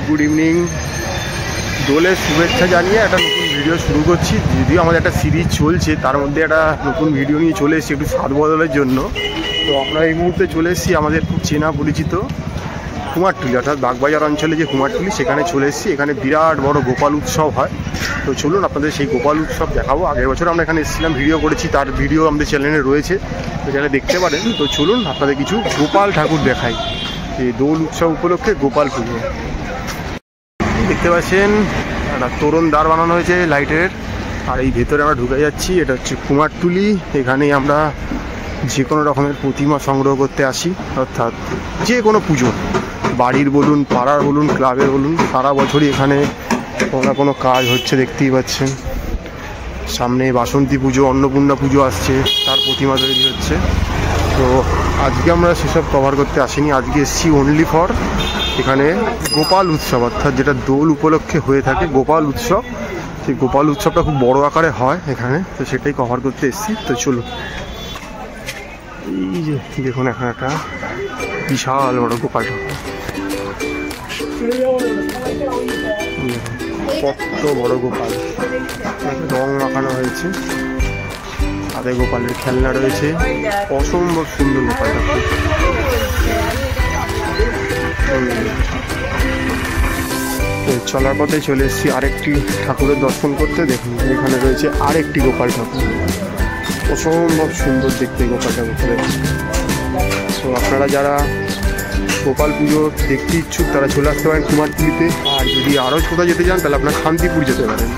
Good evening. দোলের শুভেচ্ছা জানিয়ে একটা নতুন ভিডিও শুরু করছি। যদিও আমাদের একটা সিরিজ চলছে, তার মধ্যে একটা নতুন ভিডিও নিয়ে চলে এসেছি একটু স্বাদ বদলের জন্য। তো আমরা এই মুহূর্তে চলে এসেছি আমাদের খুব চেনা পরিচিত কুমারটুলি, অর্থাৎ বাগবাজার অঞ্চলে যে কুমারটুলি, সেখানে চলে এসেছি। এখানে বিরাট বড় গোপাল উৎসব হয়। তো চলুন আপনাদের সেই গোপাল উৎসব দেখাবো। আগের বছর আমরা এখানে এসেছিলাম, ভিডিও করেছি, তার ভিডিও আমাদের চ্যানেলে রয়েছে, তো চ্যানেলে দেখতে পারেন। তো চলুন আপনাদের কিছু গোপাল ঠাকুর দেখাই। এই দোল উৎসব উপলক্ষে গোপাল পুজো দেখতে পাচ্ছেন, একটা তোরণ দ্বার বানানো হয়েছে লাইটের। আর এই ভেতরে আমরা ঢুকে যাচ্ছি। এটা হচ্ছে কুমারটুলি। এখানেই আমরা যে কোনো রকমের প্রতিমা সংগ্রহ করতে আসি, অর্থাৎ যে কোনো পুজো, বাড়ির বলুন, পাড়ার বলুন, ক্লাবের বলুন, সারা বছরই এখানে কোনো না কোনো কাজ হচ্ছে, দেখতেই পাচ্ছেন। সামনে বাসন্তী পুজো, অন্নপূর্ণা পুজো আসছে, তার প্রতিমা তৈরি হচ্ছে। তো আজকে আমরা সেসব কভার করতে আসিনি, আজকে এসেছি অনলি ফর এখানে গোপাল উৎসব, অর্থাৎ যেটা দোল উপলক্ষে হয়ে থাকে গোপাল উৎসব। সেই গোপাল উৎসবটা খুব বড় আকারে হয় এখানে, তো সেটাই কভার করতে এসেছি। তো চলুন, এই যে দেখুন এখানে একটা বিশাল বড় গোপাল ঠাকুর, কত বড় গোপাল, রং মাখানো হয়েছে, হাতে গোপালের খেলনা রয়েছে, অসম্ভব সুন্দর গোপাল ঠাকুর। চলার পথে চলে এসেছি আরেকটি ঠাকুরের দর্শন করতে। দেখুন এখানে রয়েছে আরেকটি গোপাল ঠাকুর, অসম্ভব সুন্দর দেখতে গোপাল ঠাকুর। তো আপনারা যারা গোপাল পুজো দেখতে ইচ্ছুক তারা চলে আসতে পারেন কুমারটুলিতে। আর যদি আরও কোথাও যেতে চান তাহলে আপনার শান্তিপুর যেতে পারেন।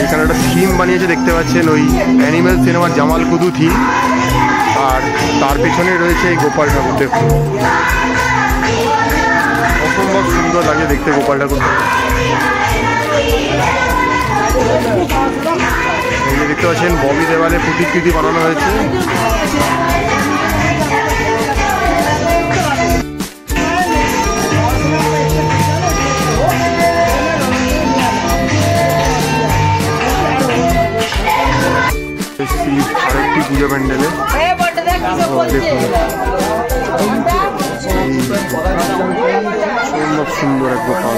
এখানে একটা থিম বানিয়েছে, দেখতে পাচ্ছেন, ওই অ্যানিম্যাল সিনেমার জামাল কুদু থিম। আর তার পেছনে রয়েছে এই গোপাল ঠাকুর। দেখুন অসম্ভব সুন্দর লাগে দেখতে গোপাল ঠাকুর। এই যে দেখতে পাচ্ছেন ববি দেওয়ালের প্রতিকৃতি বানানো হয়েছে। আরেকটি পুজো প্যান্ডেলে দেখুন অসম্ভব সুন্দর এক গোপাল।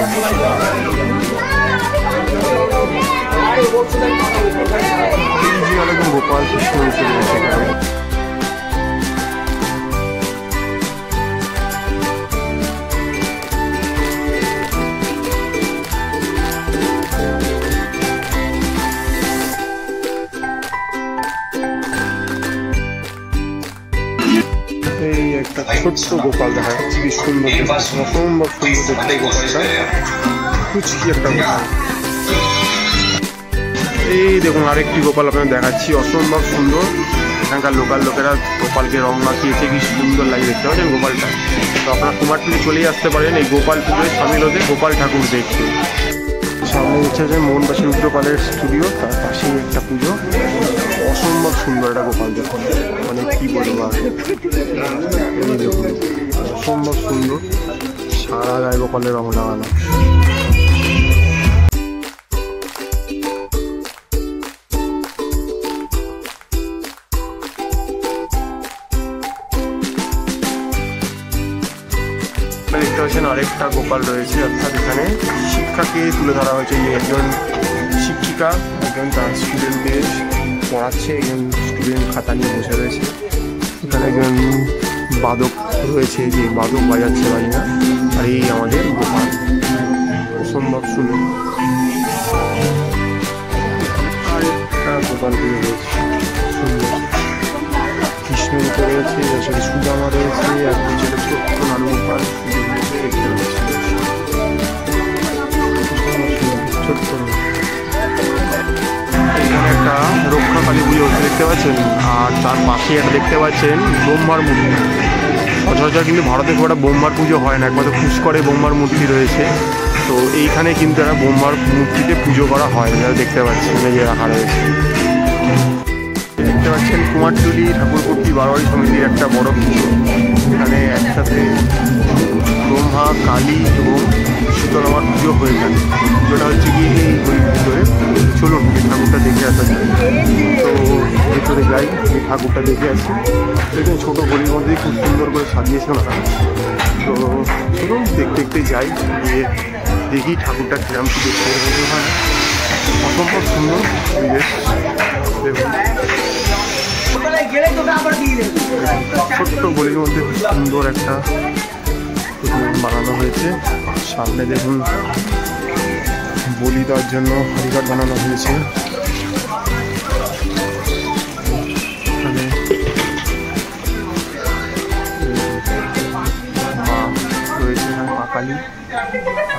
গোপাল কৃষ্ণ রয়েছে এখানে। এই একটা ছোট্ট গোপাল দেখা যাচ্ছে, কি সুন্দর, অসম্ভব সুন্দর দেখতে গোপালটা, কুচকি একটা গোপাল। এই দেখুন আরেকটি গোপাল আপনাদের দেখাচ্ছি, অসম্ভব সুন্দর। এখানকার লোকাল লোকেরা গোপালকে রং মাখিয়েছে, কি সুন্দর লাগে দেখতে পাচ্ছেন গোপালটা। তো আপনারা কুমারটুলি চলেই আসতে পারেন এই গোপাল পুজোয় সামিল হতে, গোপাল ঠাকুর দেখতে। সামনে হচ্ছে যে মোহনবাসী রুদ্রপালের স্টুডিও, তার পাশেই একটা পুজো, অসম্ভব সুন্দর একটা গোপাল। দেখুন মানে কি বলবো আর, এই দেখুন অসম্ভব সুন্দর, সারা গায়ে গোপালের রং লাগানো। দেখতে পাচ্ছেন আরেকটা গোপাল রয়েছে, অর্থাৎ এখানে শিক্ষাকে তুলে ধরা হয়েছে। একজন শিক্ষিকা একজন তার স্টুডেন্টদের পড়াচ্ছে, একজন স্টুডেন্ট খাতা নিয়ে বসে রয়েছে। এখানে একজন বাদক রয়েছে, যে বাদক বাজাচ্ছে বাজনা। আর এই আমাদের গোপাল, অসম্ভব সুন্দর আরেকটা গোপাল রয়েছে, সুন্দর কৃষ্ণ রূপে রয়েছে, যার সাথে সুদামা রয়েছে, আর পিছনে ছোট্ট নানু গোপাল ছোট্ট। এখানে একটা রক্ষা কালী পুজো হচ্ছে দেখতে পাচ্ছেন, আর তার পাশে একটা দেখতে পাচ্ছেন ব্রহ্মার মূর্তি। সচরাচর কিন্তু ভারতে খুব একটা ব্রহ্মার পুজো হয় না, একমাত্র পুষ্করে ব্রহ্মার মূর্তি রয়েছে। তো এইখানে কিন্তু একটা ব্রহ্মার মূর্তিতে পুজো করা হয়, যারা দেখতে পাচ্ছেন এই যে রাখা রয়েছে। দেখতে পাচ্ছেন কুমারটুলি ঠাকুরকুটি বারোয়ারি সমিতির একটা বড় পুজো। এখানে একসাথে ব্রহ্মা, কালী এবং শীতলামার পুজো হয়ে থাকে। পুজোটা হচ্ছে কি ওই ভিতরে। চলুন এই ঠাকুরটা দেখে আসা যায়। তো ভিতরে যাই, এই ঠাকুরটা দেখে আসি। দেখুন ছোটো গলির মধ্যেই খুব সুন্দর করে সাজিয়েছে ওনারা। তো চলুন দেখতে দেখতে যাই, গিয়ে দেখি ঠাকুরটা কিরম কি দেখতে ওখানে অসম্ভব সুন্দর পরিবেশ। দেখুন ছোট্ট গলির মধ্যে খুব সুন্দর একটা বানানো হয়েছে। সামনে দেখুন বলি দেওয়ার জন্য হাড়িঘাট বানানো হয়েছে। এখানে মা রয়েছে, মা কালী।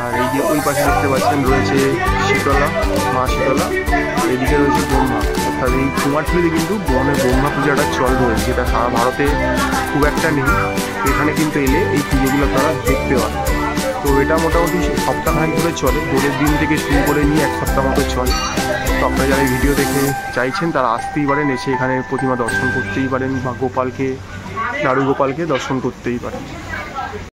আর এই যে ওই পাশে দেখতে পাচ্ছেন রয়েছে শীতলা, মা শীতলা। এদিকে রয়েছে ব্রহ্মা। অর্থাৎ এই কুমারটুলিতে কিন্তু বনে ব্রহ্মা পূজাটা চল রয়েছে, যেটা সারা ভারতে খুব একটা নেই। এখানে কিন্তু এলে এই পুজোগুলো তারা দেখতে পারে। তো এটা মোটামুটি সপ্তাহখানেক ধরে চলে, দোলের দিন থেকে শুরু করে নিয়ে এক সপ্তাহ মতো চলে। তো আপনারা যারা এই ভিডিও দেখে চাইছেন তারা আসতেই পারেন, এসে এখানে প্রতিমা দর্শন করতেই পারেন বা গোপালকে, নাড়ু গোপালকে দর্শন করতেই পারেন।